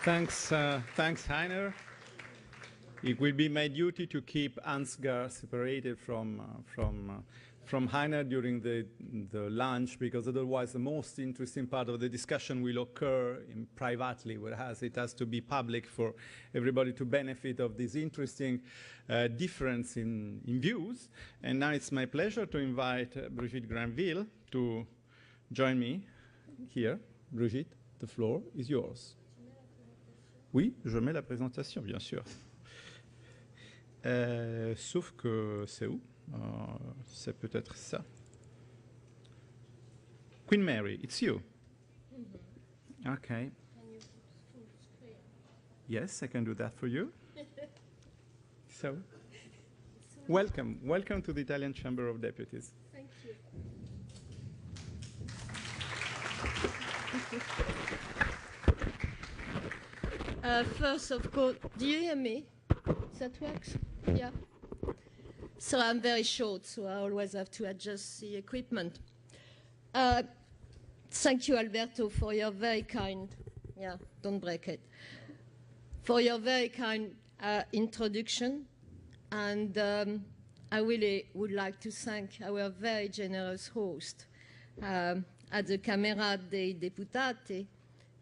Thanks, Heiner. It will be my duty to keep Ansgar separated from Heiner during the lunch, because otherwise the most interesting part of the discussion will occur privately, whereas it has to be public for everybody to benefit of this interesting difference in views. And now it's my pleasure to invite Brigitte Granville to join me here. Brigitte, the floor is yours. Oui, je mets la présentation, bien sûr. Sauf que c'est où? C'est peut-être ça. Queen Mary, it's you. Mm-hmm. Okay. Can you full screen? Yes, I can do that for you. So, welcome to the Italian Chamber of Deputies. Thank you. First, of course, do you hear me? That works? Yeah. So I'm very short, so I always have to adjust the equipment. Thank you, Alberto, for your very kind, don't break it, for your very kind introduction. And I really would like to thank our very generous host at the Camera dei Deputati,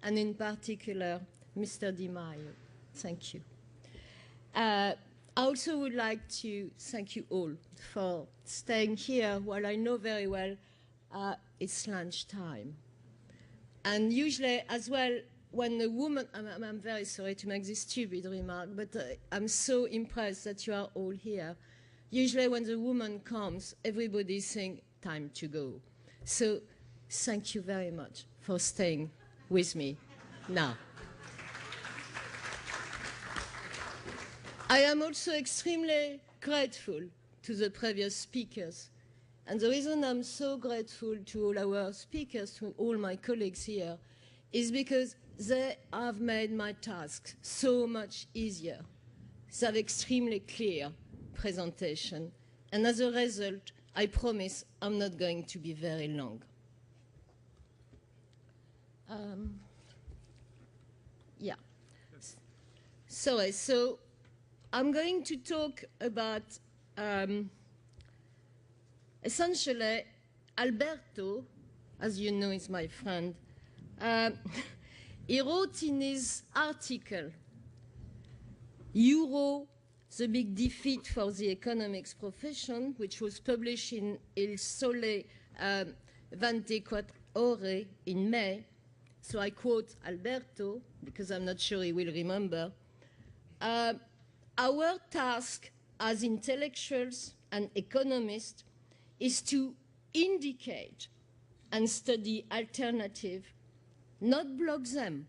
and in particular, Mr. Di Maio. Thank you. I also would like to thank you all for staying here while I know very well it's lunchtime. And usually as well, when a woman, I'm very sorry to make this stupid remark, but I'm so impressed that you are all here. Usually when the woman comes, everybody's saying, time to go. So thank you very much for staying with me now. I am also extremely grateful to the previous speakers. And the reason I'm so grateful to all our speakers, to all my colleagues here, is because they have made my task so much easier. They have extremely clear presentation. And as a result, I promise I'm not going to be very long. Yeah. Sorry, so I'm going to talk about, essentially, Alberto, as you know, is my friend. He wrote in his article, Euro, the big defeat for the economics profession, which was published in Il Sole 24 Ore in May. So I quote Alberto, because I'm not sure he will remember. Our task as intellectuals and economists is to indicate and study alternative, not block them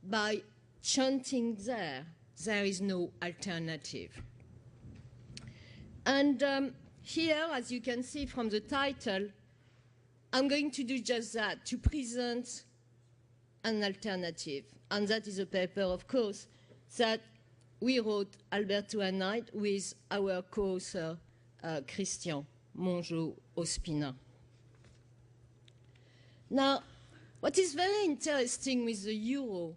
by chanting there is no alternative. And here, as you can see from the title, I'm going to do just that, to present an alternative. And that is a paper, of course, that we wrote, Alberto and I, with our co-author, Christian Mongeau-Ospina. Now, what is very interesting with the euro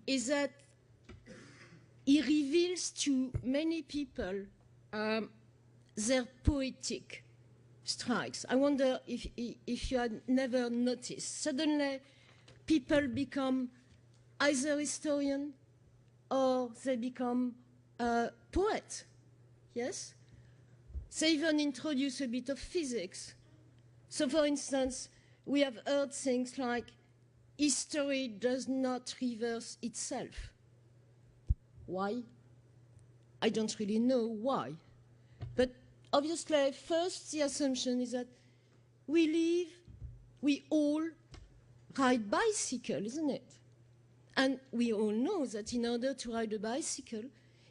is that it reveals to many people their poetic strikes. I wonder if you had never noticed. Suddenly, people become either historian or they become poets, yes? They even introduce a bit of physics. So for instance, we have heard things like, history does not reverse itself. Why? I don't really know why. But obviously, first the assumption is that we all ride bicycle, isn't it? And we all know that in order to ride a bicycle,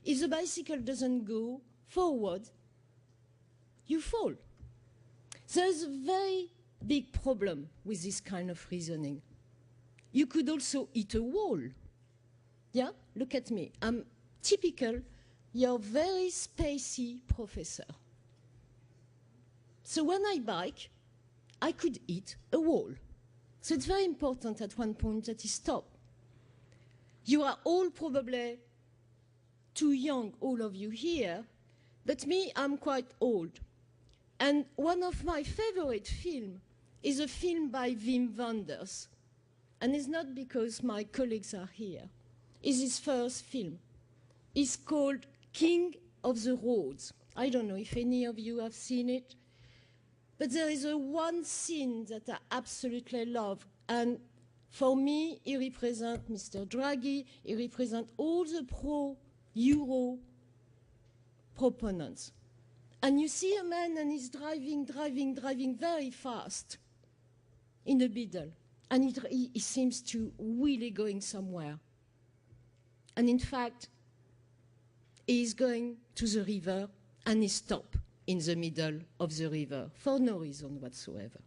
if the bicycle doesn't go forward, you fall. There's a very big problem with this kind of reasoning. You could also hit a wall. Yeah, look at me. I'm typical, your very spacey professor. So when I bike, I could hit a wall. So it's very important at one point that he stopped. You are all probably too young, all of you here, but me, I'm quite old. And one of my favorite films is a film by Wim Wenders. And it's not because my colleagues are here. It's his first film. It's called King of the Roads. I don't know if any of you have seen it, but there is one scene that I absolutely love. And for me, he represents Mr. Draghi, he represents all the pro-Euro proponents. And you see a man and he's driving very fast in the middle. And he seems to really going somewhere. And in fact, he is going to the river and he stops in the middle of the river for no reason whatsoever.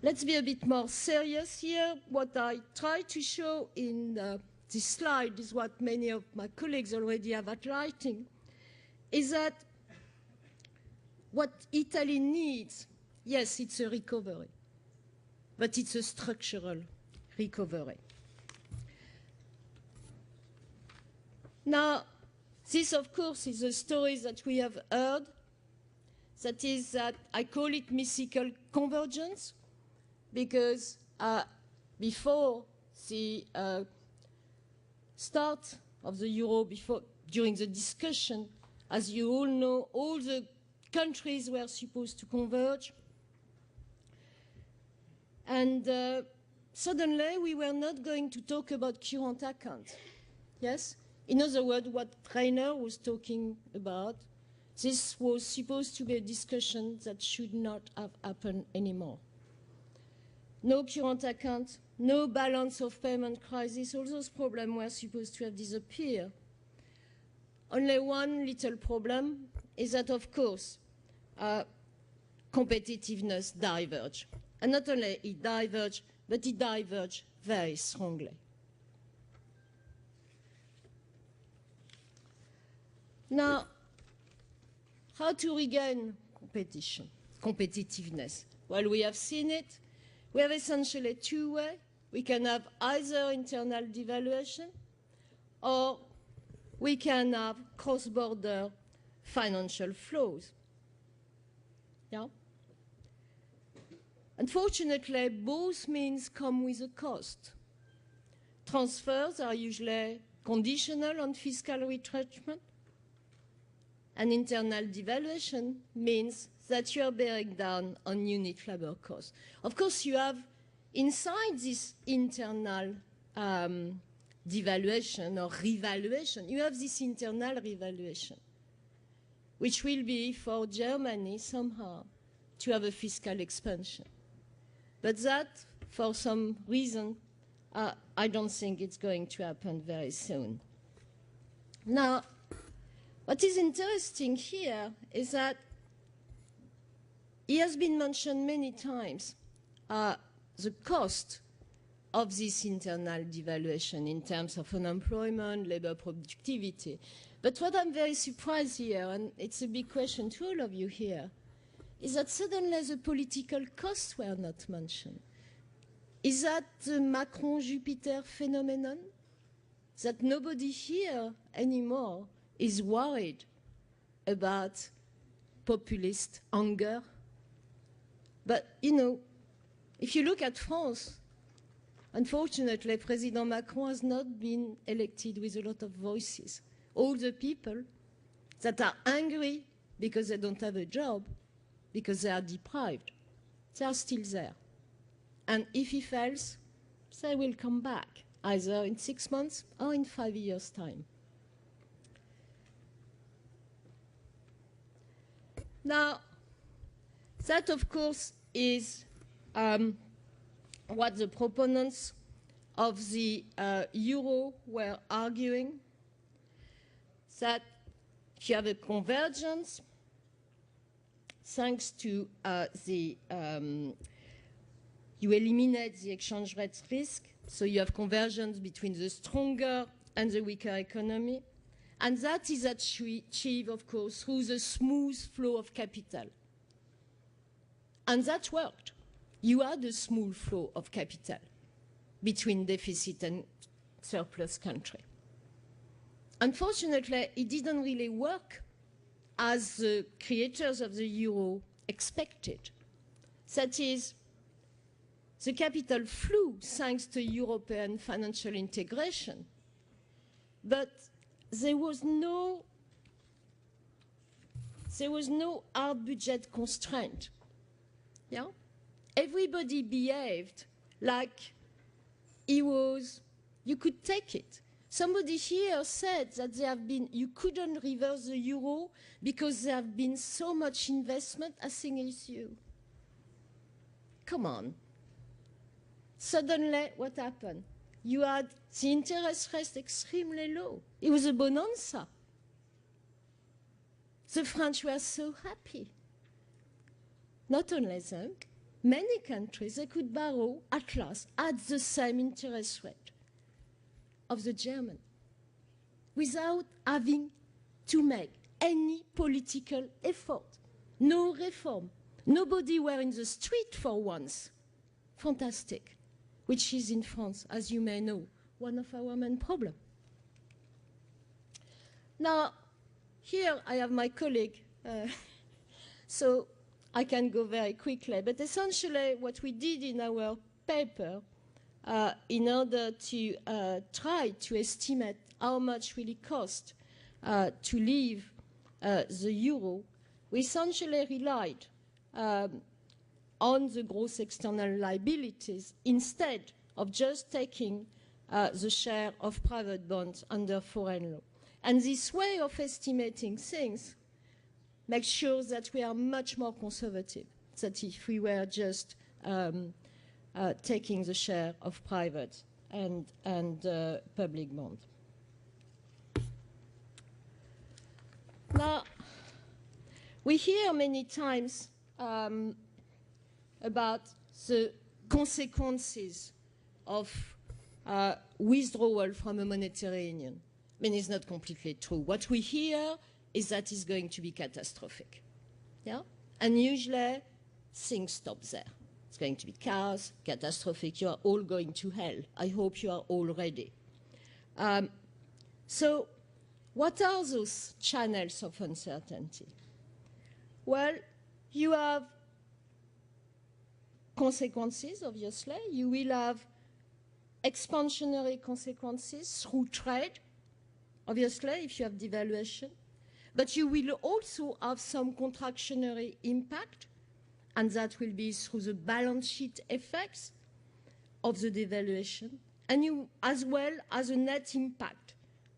Let's be a bit more serious here. What I try to show in this slide is what many of my colleagues already have highlighting, is that what Italy needs, yes, it's a recovery, but it's a structural recovery. Now, this, of course, is a story that we have heard. That is that I call it mythical convergence, because before the start of the euro, during the discussion, as you all know, all the countries were supposed to converge. And suddenly, we were not going to talk about current account. Yes? In other words, what Rainer was talking about, this was supposed to be a discussion that should not have happened anymore. No current account, no balance of payment crisis, all those problems were supposed to have disappeared. Only one little problem is that, of course, competitiveness diverged. And not only it diverged, but it diverged very strongly. Now, how to regain competitiveness? Well, we have seen it. We have essentially two ways. We can have either internal devaluation, or we can have cross-border financial flows. Yeah? Unfortunately, both means come with a cost. Transfers are usually conditional on fiscal retrenchment, and internal devaluation means that you are bearing down on unit labor costs. Of course, you have inside this internal devaluation or revaluation, you have this internal revaluation, which will be for Germany somehow to have a fiscal expansion. But that, for some reason, I don't think it's going to happen very soon. Now, what is interesting here is that it has been mentioned many times, the cost of this internal devaluation in terms of unemployment, labor productivity. But what I'm very surprised here, and it's a big question to all of you here, is that suddenly the political costs were not mentioned. Is that the Macron-Jupiter phenomenon? That nobody here anymore is worried about populist anger? But, you know, if you look at France, unfortunately, President Macron has not been elected with a lot of voices. All the people that are angry because they don't have a job, because they are deprived, they are still there. And if he fails, they will come back, either in 6 months or in 5 years' time. Now, that, of course, is what the proponents of the euro were arguing, that if you have a convergence, thanks to you eliminate the exchange rate risk, so you have convergence between the stronger and the weaker economy, and that is achieved, of course, through the smooth flow of capital. And that worked. You had a smooth flow of capital between deficit and surplus country. Unfortunately, it didn't really work as the creators of the euro expected. That is, the capital flew thanks to European financial integration, but there was no hard budget constraint. Yeah? Everybody behaved like you could take it. Somebody here said that you couldn't reverse the euro because there have been so much investment. I think it's you. Come on. Suddenly, what happened? You had the interest rate extremely low. It was a bonanza. The French were so happy. Not only them, many countries, they could borrow at last at the same interest rate of the German without having to make any political effort. No reform. Nobody were in the street for once. Fantastic. Which is in France, as you may know, one of our main problems. Now, here I have my colleague, so I can go very quickly. But essentially, what we did in our paper, in order to try to estimate how much will it cost to leave the euro, we essentially relied on the gross external liabilities instead of just taking the share of private bonds under foreign law. And this way of estimating things makes sure that we are much more conservative than if we were just taking the share of private and public bond. Now, we hear many times about the consequences of withdrawal from a monetary union. I mean, it's not completely true. What we hear is that it's going to be catastrophic. Yeah? And usually, things stop there. It's going to be chaos, catastrophic. You are all going to hell. I hope you are all ready. So, what are those channels of uncertainty? Well, you have consequences, obviously. You will have expansionary consequences through trade, obviously, if you have devaluation. But you will also have some contractionary impact, and that will be through the balance sheet effects of the devaluation, and you, as well as a net impact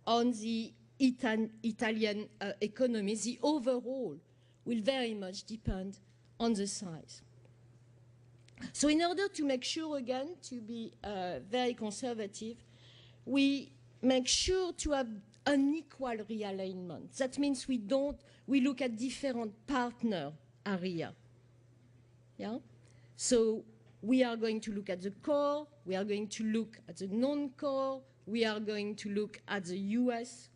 on the Italian economy. The overall will very much depend on the size. So in order to make sure, again, to be very conservative, we make sure to have unequal realignment. That means we look at different partner area. Yeah? So we are going to look at the core, we are going to look at the non-core, we are going to look at the US.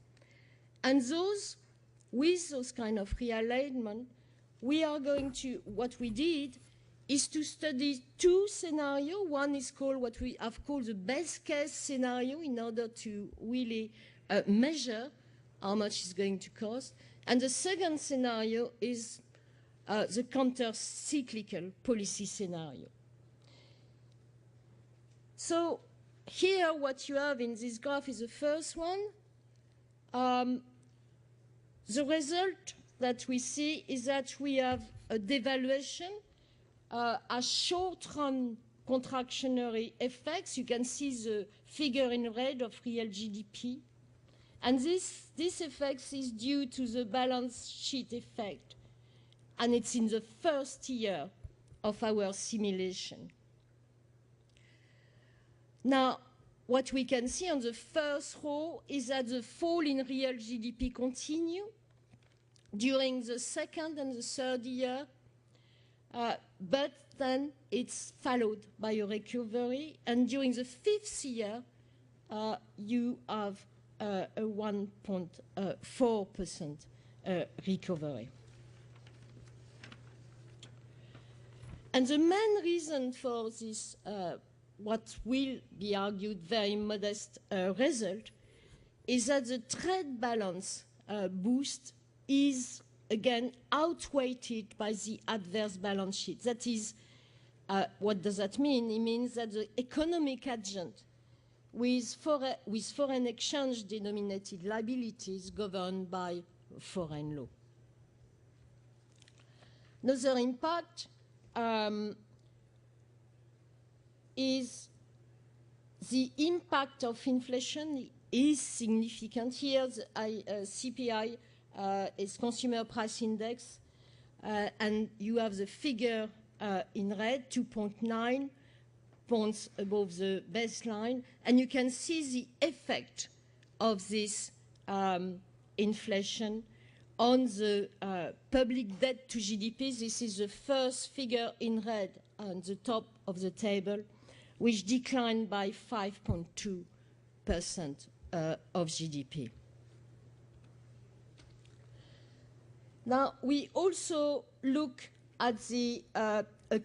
And with those kind of realignment, we are going to, what we did is to study two scenarios. One is called what we have called the best case scenario in order to really measure how much it's going to cost. And the second scenario is the counter-cyclical policy scenario. So here what you have in this graph is the first one. The result that we see is that we have a devaluation, a short-run contractionary effects. You can see the figure in red of real GDP. And this effect is due to the balance sheet effect. And it's in the first year of our simulation. Now, what we can see on the first row is that the fall in real GDP continue during the second and the third year, but then it's followed by a recovery, and during the fifth year, you have a 1.4% recovery. And the main reason for this what will be argued very modest result is that the trade balance boost is again outweighed by the adverse balance sheet. That is, what does that mean? It means that the economic agent with foreign exchange denominated liabilities governed by foreign law. Another impact is the impact of inflation is significant. Here, the CPI is Consumer Price Index, and you have the figure in red, 2.9 points above the baseline, and you can see the effect of this inflation on the public debt to GDP. This is the first figure in red on the top of the table, which declined by 5.2% of GDP. Now, we also look at the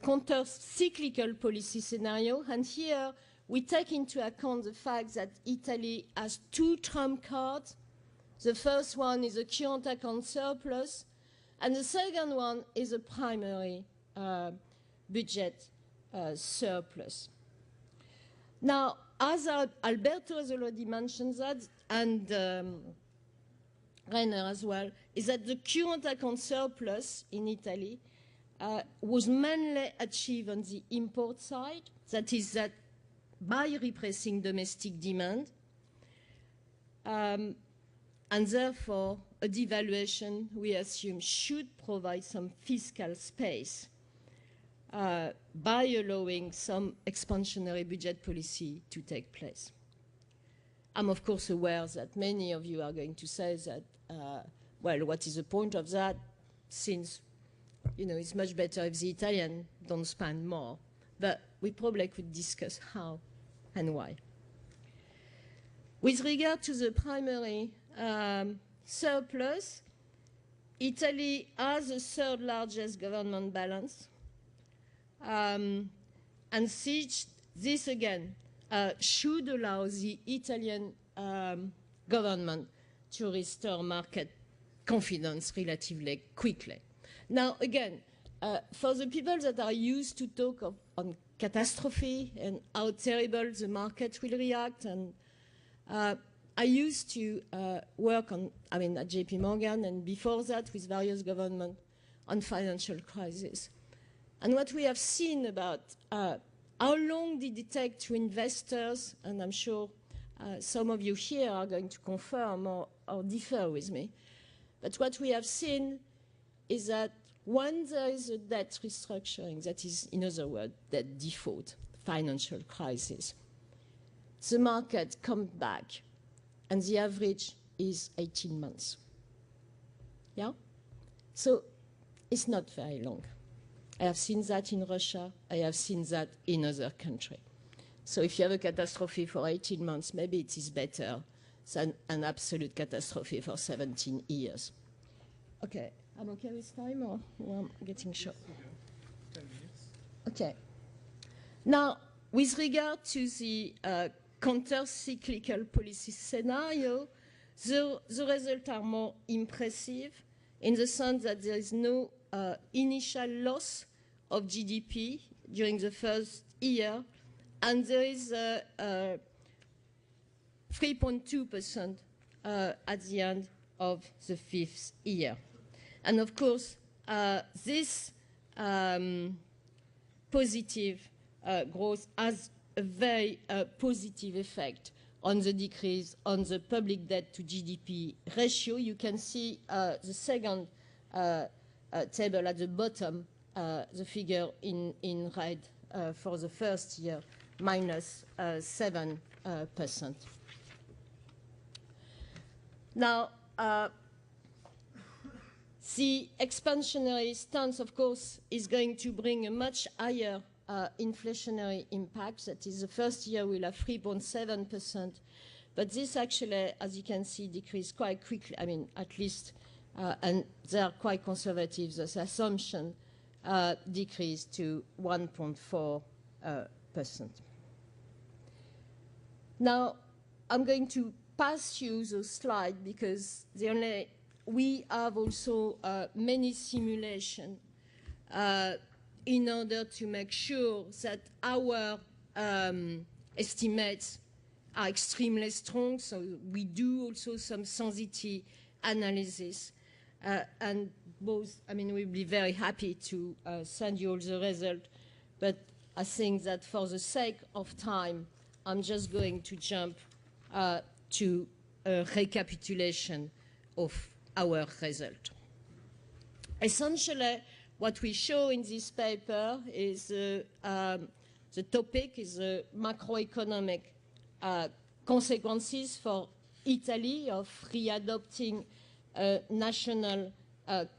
counter-cyclical policy scenario, and here we take into account the fact that Italy has two trump cards. The first one is a current account surplus, and the second one is a primary budget surplus. Now, as Alberto has already mentioned that, and Rainer as well, is that the current account surplus in Italy was mainly achieved on the import side, that is that by repressing domestic demand, and therefore a devaluation, we assume, should provide some fiscal space by allowing some expansionary budget policy to take place. I'm of course aware that many of you are going to say that, well, what is the point of that, since, you know, it's much better if the Italians don't spend more. But we probably could discuss how and why. With regard to the primary surplus, Italy has the third largest government balance. And this again should allow the Italian government to restore market confidence relatively quickly. Now, again, for the people that are used to talk on catastrophe and how terrible the market will react, and I used to work on, at JP Morgan, and before that with various governments on financial crisis. And what we have seen about how long did it take to investors, and I'm sure some of you here are going to confirm or differ with me, but what we have seen is that when there is a debt restructuring, that is, in other words, debt default, financial crisis, the market comes back, and the average is 18 months. Yeah? So it's not very long. I have seen that in Russia. I have seen that in other countries. So if you have a catastrophe for 18 months, maybe it is better than an absolute catastrophe for 17 years. Okay, I'm okay with time, or I'm getting short? 10 minutes. Okay. Now, with regard to the counter-cyclical policy scenario, the results are more impressive in the sense that there is no initial loss of GDP during the first year, and there is 3.2% at the end of the fifth year. And of course, this positive growth has a very positive effect on the decrease on the public debt to GDP ratio. You can see the second table at the bottom, the figure in red for the first year, minus 7%. Now, the expansionary stance, of course, is going to bring a much higher inflationary impact. That is, the first year will have 3.7%. But this actually, as you can see, decreased quite quickly. At least, and they are quite conservative. This assumption decreased to 1.4%. Now, I'm going to pass you the slide because we have also many simulations in order to make sure that our estimates are extremely strong. So we do also some sensitivity analysis. And both, I mean, we'll be very happy to send you all the result. But I think that for the sake of time, I'm just going to jump to a recapitulation of our result. Essentially, what we show in this paper is the topic is the macroeconomic consequences for Italy of readopting a national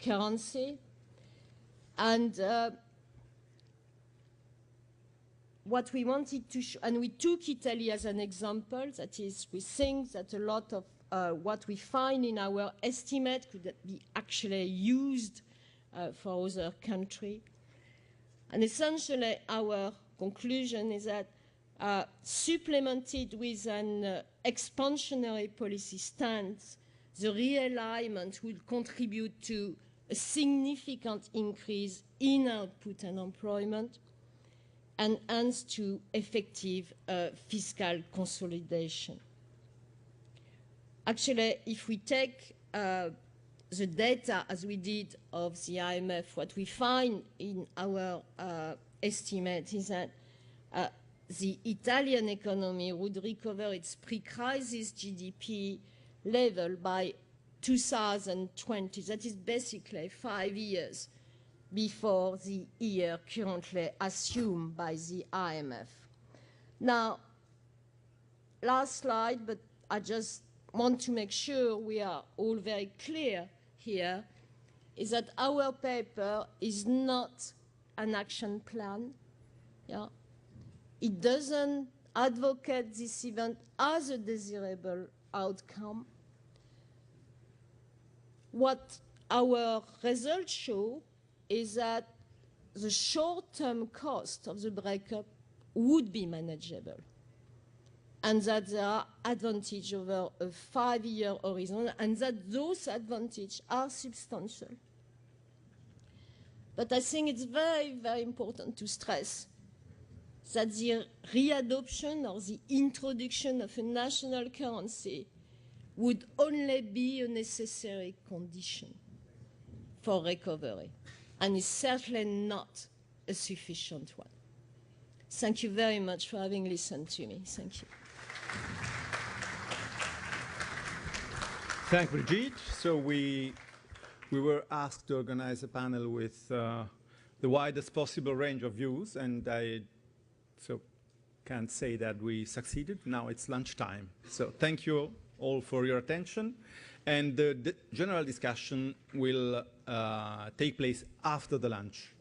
currency. And what we wanted to show, and we took Italy as an example, that is, we think that a lot of what we find in our estimate could be actually used for other countries. And essentially, our conclusion is that supplemented with an expansionary policy stance, the realignment will contribute to a significant increase in output and employment, and hence to effective fiscal consolidation. Actually, if we take the data as we did of the IMF, what we find in our estimate is that the Italian economy would recover its pre-crisis GDP level by 2020. That is basically 5 years before the year currently assumed by the IMF. Now, last slide, but I just want to make sure we are all very clear here, is that our paper is not an action plan. Yeah? It doesn't advocate this event as a desirable outcome. What our results show is that the short-term cost of the breakup would be manageable, and that there are advantages over a 5-year horizon, and that those advantages are substantial. But I think it's very, very important to stress that the readoption or the introduction of a national currency would only be a necessary condition for recovery, and is certainly not a sufficient one. Thank you very much for having listened to me. Thank you. Thank you, Brigitte. So we were asked to organize a panel with the widest possible range of views, and I can't say that we succeeded. Now it's lunchtime. So thank you all for your attention. And the general discussion will take place after the lunch.